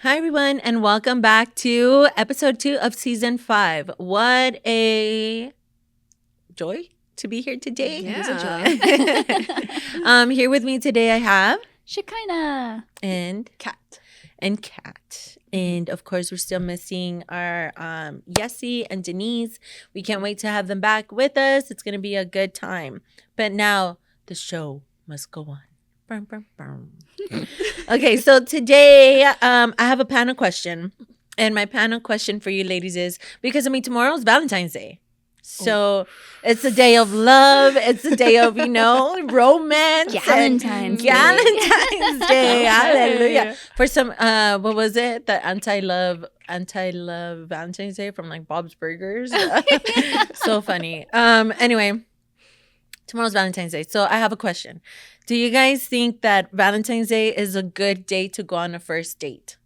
Hi, everyone, and welcome back to episode 2 of season 5. What a joy to be here today. Yeah. It is a joy. Here with me today, I have Shekinah and Cat. Cat. And of course, we're still missing our Yessie and Denise. We can't wait to have them back with us. It's going to be a good time. But now the show must go on. Brum, brum, brum. Okay, so today I have a panel question. And my panel question for you ladies is, because tomorrow's Valentine's Day. So it's a day of love. It's a day of, romance. Valentine's Day. Valentine's Day. Hallelujah. For some, what was it? The anti-love Valentine's Day from like Bob's Burgers. So funny. Anyway, tomorrow's Valentine's Day. So I have a question. Do you guys think that Valentine's Day is a good day to go on a first date?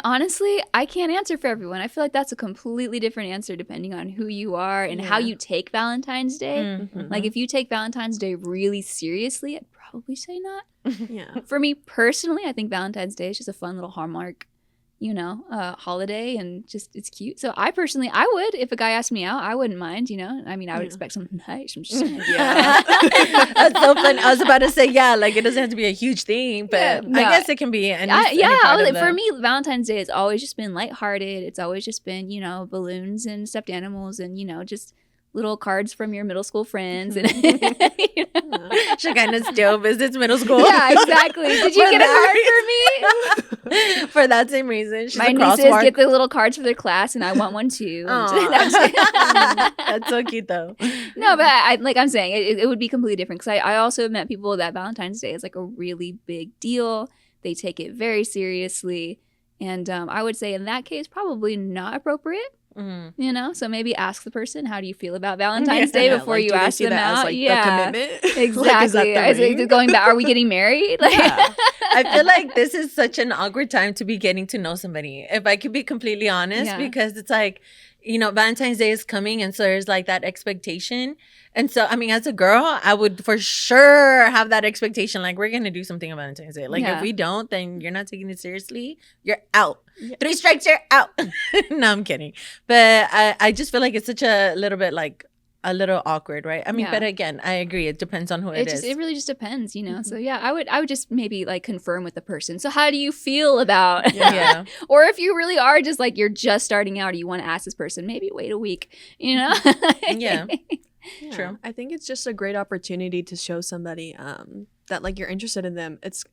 Honestly, I can't answer for everyone. I feel like that's a completely different answer depending on who you are and how you take Valentine's Day. Mm-hmm. Like, if you take Valentine's Day really seriously, I'd probably say not. Yeah. For me personally, I think Valentine's Day is just a fun little Hallmark, holiday, and just it's cute. So I would, if a guy asked me out, I wouldn't mind, I would expect something nice. I'm just Yeah. That's so fun. I was about to say, like it doesn't have to be a huge thing, but no. I guess it can be. For me, Valentine's Day has always just been lighthearted. It's always just been, balloons and stuffed animals and, just little cards from your middle school friends. And Shekinah still visits middle school. Yeah, exactly. Did you get a card for me? For that same reason. She's my nieces get the little cards for their class, and I want one too. That's so cute, though. No, but I'm saying, it would be completely different, because I also met people that Valentine's Day is like a really big deal. They take it very seriously. And I would say in that case, probably not appropriate. Mm-hmm. So maybe ask the person, how do you feel about Valentine's Day before you ask them out? The commitment? Exactly. Is it going back? Are we getting married? I feel like this is such an awkward time to be getting to know somebody, if I could be completely honest, because it's like, Valentine's Day is coming, and so there's like that expectation. And so, as a girl, I would for sure have that expectation, like, we're going to do something on Valentine's Day. Like, if we don't, then you're not taking it seriously. You're out. Yeah. 3 strikes, you're out. No, I'm kidding. But I just feel like it's such a little bit like a little awkward, right? But again, I agree. It depends on who it is. It really just depends, Mm-hmm. So I would just maybe like confirm with the person. So how do you feel about Yeah. Or if you really are just like, you're just starting out, or you want to ask this person, maybe wait a week, Yeah. Yeah. True. I think it's just a great opportunity to show somebody that like you're interested in them. It's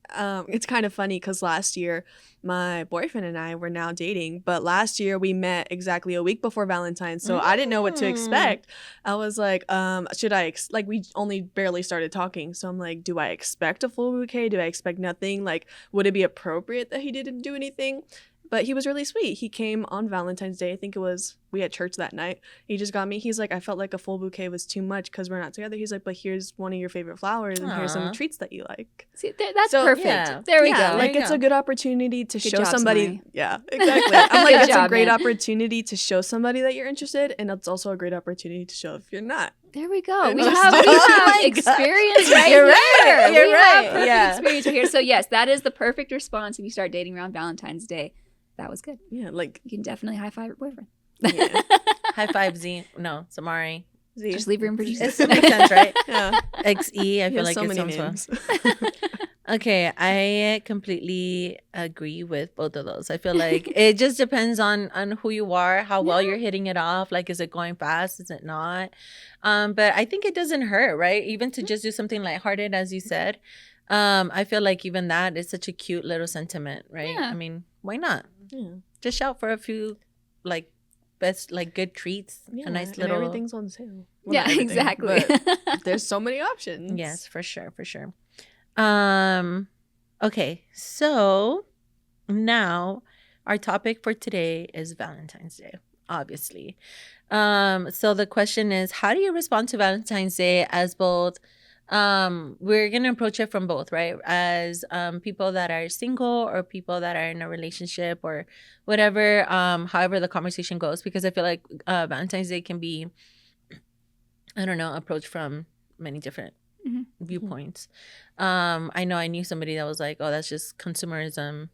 kind of funny because last year my boyfriend and I were now dating, but last year we met exactly a week before Valentine's, so I didn't know what to expect. I was like, should I we only barely started talking, so I'm like, do I expect a full bouquet? Do I expect nothing? Like, would it be appropriate that he didn't do anything? But he was really sweet. He came on Valentine's Day. I think we had church that night. He just got me. He's like, I felt like a full bouquet was too much because we're not together. He's like, but here's one of your favorite flowers, and here's some treats that you like. See, that's perfect. Yeah. There we go. Like, it's a good opportunity to show job, somebody. Samari. Yeah, exactly. I'm like, Good it's a job, great man. opportunity to show somebody that you're interested, and it's also a great opportunity to show if you're not. There we go. We Oh have my experience gosh. right You're here. right. You're We right. have perfect Yeah. experience right here. So yes, that is the perfect response if you start dating around Valentine's Day. That was good. Yeah, like You can definitely high five your boyfriend. yeah. High five, Z. No, Samari. Z. Just leave room for It Jesus. still makes sense, right? Yeah. XE. I He feel has like so it many sounds well. names. Okay, I completely agree with both of those. I feel like it just depends on who you are, how well you're hitting it off. Like, is it going fast? Is it not? But I think it doesn't hurt, right? Even to just do something lighthearted, as you said. I feel like even that is such a cute little sentiment, right? Yeah. Why not? Yeah. Just shout for a few, good treats. Yeah, A nice and little. everything's on sale. Well, Yeah, not everything, exactly. but there's so many options. Yes, for sure. Okay, so now our topic for today is Valentine's Day, obviously. So the question is, how do you respond to Valentine's Day as both we're gonna approach it from both, right? As people that are single or people that are in a relationship or whatever, however the conversation goes, because I feel like Valentine's Day can be, I don't know, approached from many different viewpoints. I know I knew somebody that was like, oh, that's just consumerism.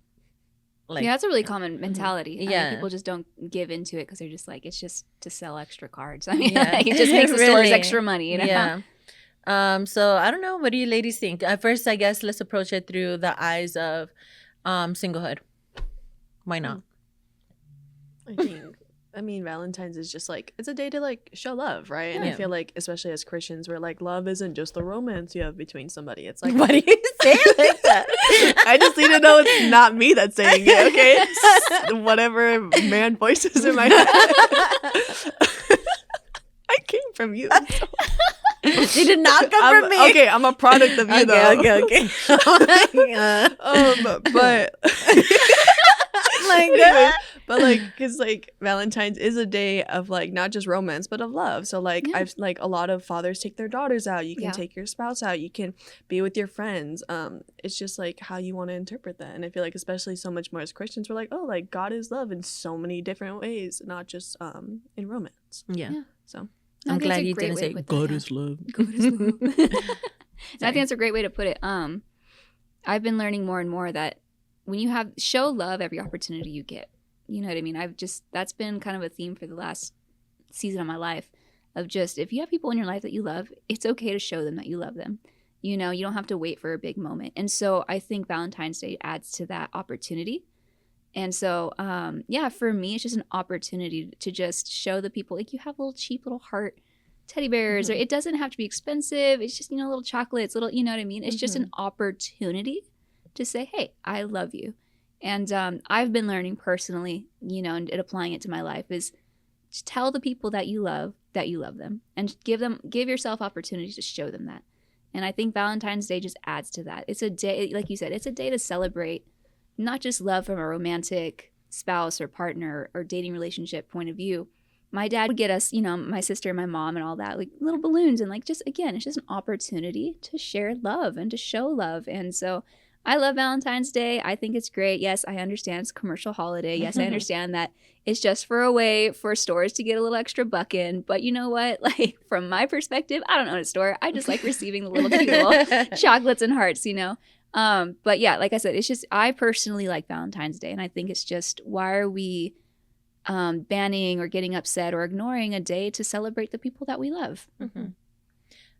Like, yeah, that's a really common mentality. Yeah. I mean, people just don't give into it because they're just like, it's just to sell extra cards. I mean, like, it just makes the stores extra money, you know? Yeah. So I don't know. What do you ladies think? At first, I guess let's approach it through the eyes of singlehood. Why not? I mean, Valentine's is just like, it's a day to like show love, right? And I feel like, especially as Christians, we're like, love isn't just the romance you have between somebody. It's like, why do you say it like that? I just need to know it's not me that's saying it, okay? It's whatever man voices in my head. I came from you. So. She did not come from me. Okay, I'm a product of you, though. Okay. But like, but like, because like Valentine's is a day of like not just romance but of love. So like I've like a lot of fathers take their daughters out. You can take your spouse out. You can be with your friends. It's just like how you want to interpret that. And I feel like especially so much more as Christians, we're like, oh, like God is love in so many different ways, not just in romance. Yeah. So I'm glad you didn't say God is love. God is love. I think that's a great way to put it. I've been learning more and more that when you show love every opportunity you get. You know what I mean? That's been kind of a theme for the last season of my life of just, if you have people in your life that you love, it's okay to show them that you love them. You know, you don't have to wait for a big moment. And so I think Valentine's Day adds to that opportunity. And so, for me, it's just an opportunity to just show the people, like, you have little cheap little heart teddy bears, or it doesn't have to be expensive. It's just, little chocolates, little, you know what I mean? It's just an opportunity to say, hey, I love you. And I've been learning personally, and applying it to my life is to tell the people that you love them, and give yourself opportunity to show them that. And I think Valentine's Day just adds to that. It's a day, like you said, it's a day to celebrate not just love from a romantic spouse or partner or dating relationship point of view. My dad would get us, my sister and my mom and all that, like little balloons, and like just, again, it's just an opportunity to share love and to show love. And so I love Valentine's Day. I think it's great. Yes, I understand it's a commercial holiday. Yes, I understand that it's just for a way for stores to get a little extra buck in. But you know what? Like, from my perspective, I don't own a store. I just like receiving the little cute little chocolates and hearts, But yeah, like I said, it's just, I personally like Valentine's Day. And I think it's just, why are we banning or getting upset or ignoring a day to celebrate the people that we love? Mm-hmm.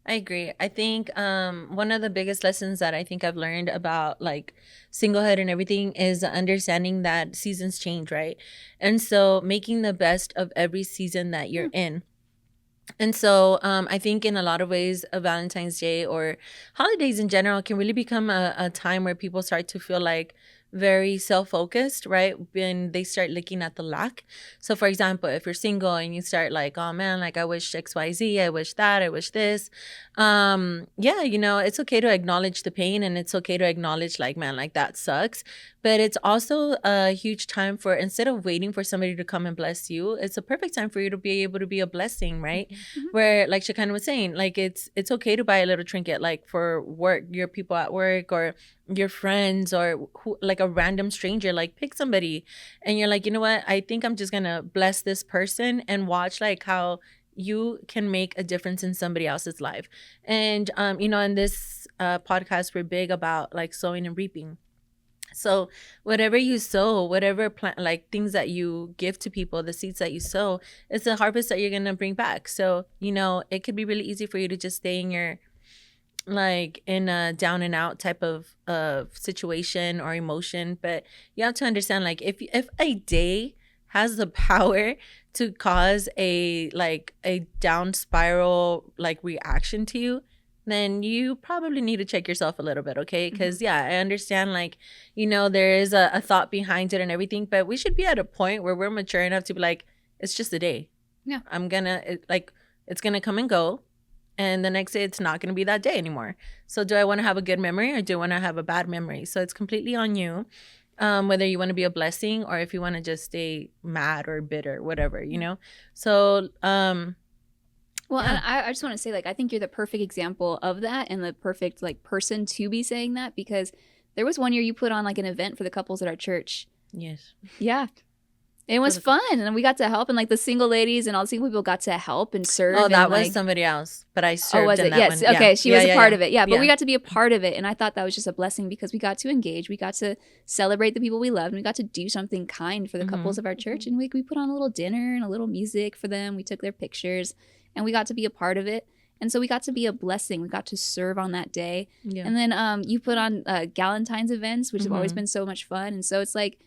I agree. I think one of the biggest lessons that I think I've learned about like singlehood and everything is understanding that seasons change, right? And so making the best of every season that you're in. And so I think in a lot of ways, a Valentine's Day or holidays in general can really become a time where people start to feel like very self-focused, right? When they start looking at the lack. So for example, if you're single and you start like, oh man, like I wish XYZ, I wish that, I wish this. It's okay to acknowledge the pain, and it's okay to acknowledge like, man, like that sucks. But it's also a huge time for, instead of waiting for somebody to come and bless you, it's a perfect time for you to be able to be a blessing, right? Mm-hmm. Where, like Shekinah was saying, like it's okay to buy a little trinket, like for work, your people at work or your friends or like a random stranger, like pick somebody and you're like, you know what? I think I'm just gonna bless this person and watch like how you can make a difference in somebody else's life. And, in this podcast, we're big about like sowing and reaping. So whatever you sow, whatever plant, like things that you give to people, the seeds that you sow, it's a harvest that you're going to bring back. So, it could be really easy for you to just stay in your, like in a down and out type of situation or emotion. But you have to understand, like if a day has the power to cause a down spiral, like reaction to you, then you probably need to check yourself a little bit, okay? Because, I understand, like, there is a thought behind it and everything, but we should be at a point where we're mature enough to be like, it's just a day. Yeah. It's going to come and go, and the next day it's not going to be that day anymore. So do I want to have a good memory or do I want to have a bad memory? So it's completely on you, whether you want to be a blessing or if you want to just stay mad or bitter, whatever, So, well, and I just want to say, like, I think you're the perfect example of that and the perfect, like, person to be saying that, because there was one year you put on, like, an event for the couples at our church. Yes. Yeah. It was fun, and we got to help, and like the single ladies and all the single people got to help and serve. Oh, that and, was like, somebody else, but I served. Oh, was in it? that Yes. one. Okay, she was a part of it. Yeah, but Yeah. we got to be a part of it, and I thought that was just a blessing because we got to engage, we got to celebrate the people we loved, and we got to do something kind for the couples of our church, and we put on a little dinner and a little music for them. We took their pictures, and we got to be a part of it. And so we got to be a blessing. We got to serve on that day. Yeah. And then you put on Valentine's events, which have always been so much fun. And so it's like,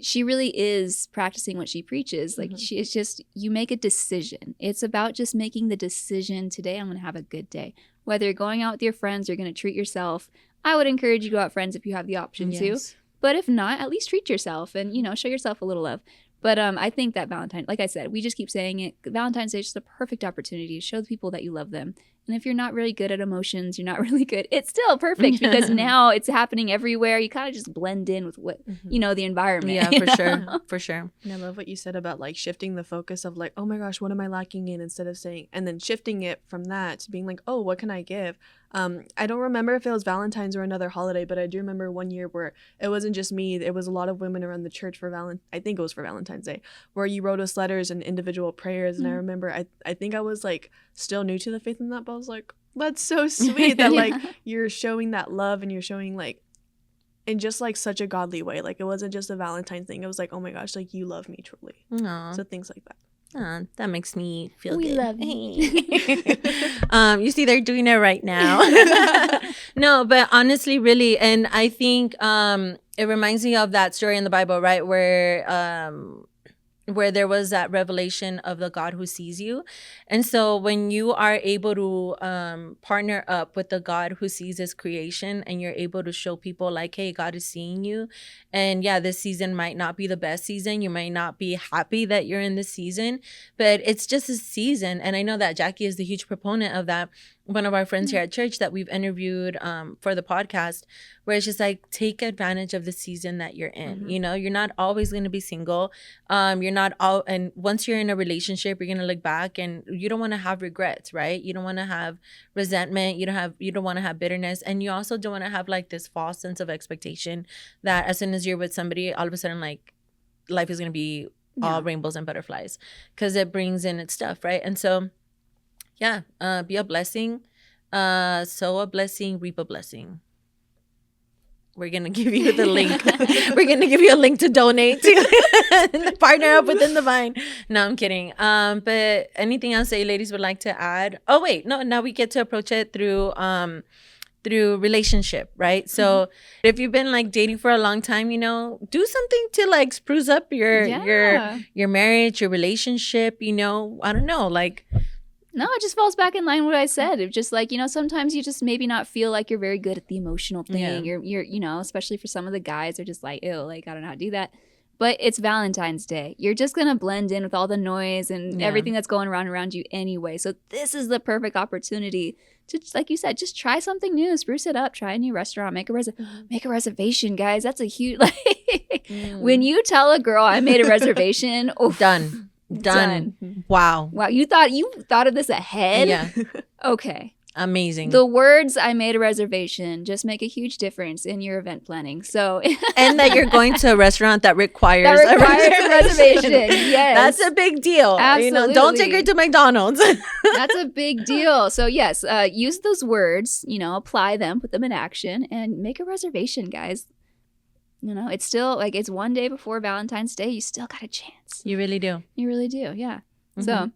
she really is practicing what she preaches. Like it's just, you make a decision. It's about just making the decision, today I'm going to have a good day. Whether you're going out with your friends, you're going to treat yourself. I would encourage you to go out friends if you have the option to. But if not, at least treat yourself and, show yourself a little love. But I think that Valentine, like I said, we just keep saying it. Valentine's Day is just a perfect opportunity to show the people that you love them. And if you're not really good at emotions, you're not really good. It's still perfect because now it's happening everywhere. You kind of just blend in with what, the environment. Yeah, for sure. For sure. And I love what you said about like shifting the focus of like, oh my gosh, what am I lacking in, instead of saying, and then shifting it from that to being like, oh, what can I give? I don't remember if it was Valentine's or another holiday, but I do remember one year where it wasn't just me. It was a lot of women around the church for I think it was for Valentine's Day, where you wrote us letters and individual prayers. And I remember, I think I was like still new to the faith in that, but I was like, that's so sweet that like you're showing that love and you're showing like in just like such a godly way. Like it wasn't just a Valentine's thing. It was like, oh my gosh, like you love me truly. Aww. So things like that. That makes me feel good. We love you. You see, they're doing it right now. No, but honestly, really, and I think it reminds me of that story in the Bible, right, where there was that revelation of the God who sees you. And so when you are able to partner up with the God who sees his creation, and you're able to show people like, hey, God is seeing you. And yeah, this season might not be the best season. You might not be happy that you're in this season, but it's just a season. And I know that Jackie is the huge proponent of that. One of our friends here at church that we've interviewed for the podcast, where it's just like, take advantage of the season that you're in. You're not always going to be single. You're not all, and once you're in a relationship, you're going to look back and you don't want to have regrets, right? You don't want to have resentment. You don't want to have bitterness. And you also don't want to have like this false sense of expectation that as soon as you're with somebody, all of a sudden like life is going to be all rainbows and butterflies, because it brings in its stuff, right? And so yeah, be a blessing, sow a blessing, reap a blessing. We're going to give you the link. We're going to give you a link to donate to partner up within the vine. No, I'm kidding. But anything else that you ladies would like to add? Oh, wait, no, now we get to approach it through relationship, right? So if you've been like dating for a long time, do something to like spruce up your marriage, your relationship, I don't know, like. No, it just falls back in line with what I said. It's just like, sometimes you just maybe not feel like you're very good at the emotional thing. Yeah. You're especially for some of the guys, they're just like, ew, like, I don't know how to do that. But it's Valentine's Day. You're just going to blend in with all the noise and everything that's going around you anyway. So this is the perfect opportunity to, like you said, just try something new, spruce it up, try a new restaurant, make a reservation, guys. That's a huge, when you tell a girl I made a reservation, Done. Wow. You thought of this ahead? Yeah. Okay. Amazing. The words "I made a reservation" just make a huge difference in your event planning. So and that you're going to a restaurant that requires a reservation. Yes. That's a big deal. Absolutely. Don't take her to McDonald's. That's a big deal. So yes, use those words, apply them, put them in action, and make a reservation, guys. It's still like, it's one day before Valentine's Day. You still got a chance. You really do. You really do. Yeah. So,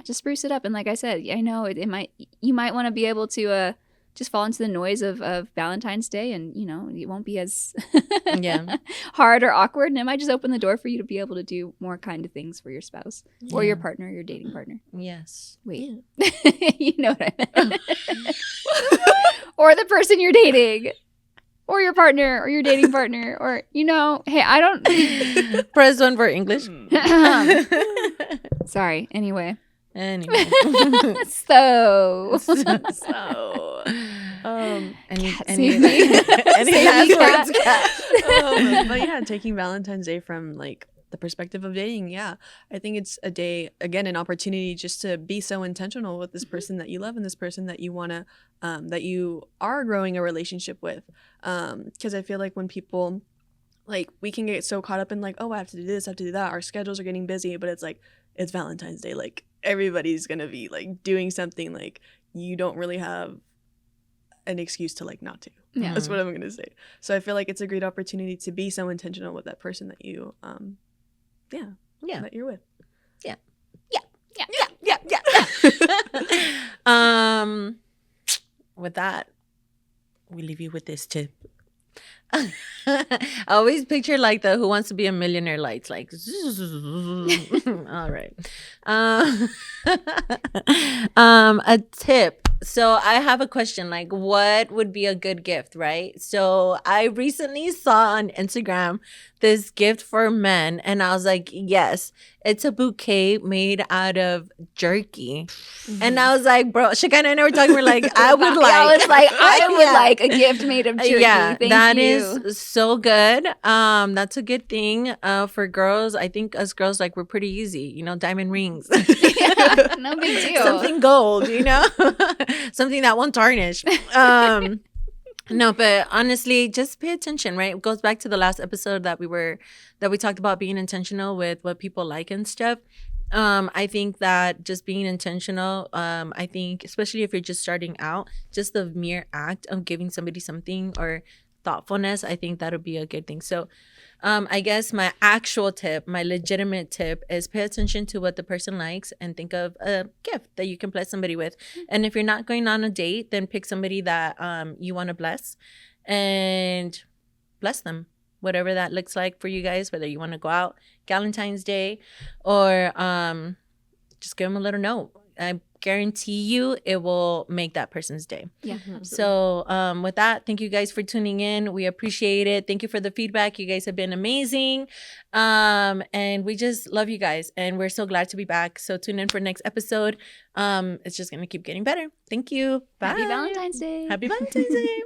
just spruce it up. And like I said, I know you might want to be able to just fall into the noise of Valentine's Day, and, it won't be as hard or awkward. And it might just open the door for you to be able to do more kind of things for your spouse or your partner, your dating partner. Yes. Wait, you know what I meant. Or the person you're dating. Or your partner, or your dating partner, or, hey, I don't... Press 1 for English. Sorry. Anyway. So. Any last words, Kat? But yeah, taking Valentine's Day from like the perspective of dating, I think it's a day, again, an opportunity just to be so intentional with this person that you love and this person that you want to that you are growing a relationship with, because I feel like when people like we can get so caught up in like, oh, I have to do this, I have to do that. Our schedules are getting busy, but it's like, it's Valentine's Day. Like everybody's going to be like doing something. Like you don't really have an excuse to like not to. Yeah. That's what I'm going to say. So I feel like it's a great opportunity to be so intentional with that person that you, that you're with. Yeah. With that, we leave you with this tip. I always picture like the Who Wants to Be a Millionaire lights, like all right. A tip. So I have a question, like what would be a good gift, right? So I recently saw on Instagram this gift for men, and I was like, yes, it's a bouquet made out of jerky. And I was like, bro, Shekinah and I were talking, we're like, I would like a gift made of jerky. Yeah, Thank you. Is so good. That's a good thing for girls. I think us girls, like, we're pretty easy, you know, diamond rings. Yeah, no big deal. Something gold, you know, something that won't tarnish. No, but honestly, just pay attention, right? It goes back to the last episode that we talked about being intentional with what people like and stuff. I think that just being intentional, I think, especially if you're just starting out, just the mere act of giving somebody something or thoughtfulness, I think that'll be a good thing. So I guess my actual tip, my legitimate tip is pay attention to what the person likes and think of a gift that you can bless somebody with. And if you're not going on a date, then pick somebody that you want to bless and bless them. Whatever that looks like for you guys, whether you want to go out Valentine's Day or just give them a little note. I guarantee you it will make that person's day. Yeah. Absolutely. So with that, thank you guys for tuning in. We appreciate it. Thank you for the feedback. You guys have been amazing. And we just love you guys. And we're so glad to be back. So tune in for next episode. It's just going to keep getting better. Thank you. Bye. Happy Valentine's Day. Happy Valentine's Day.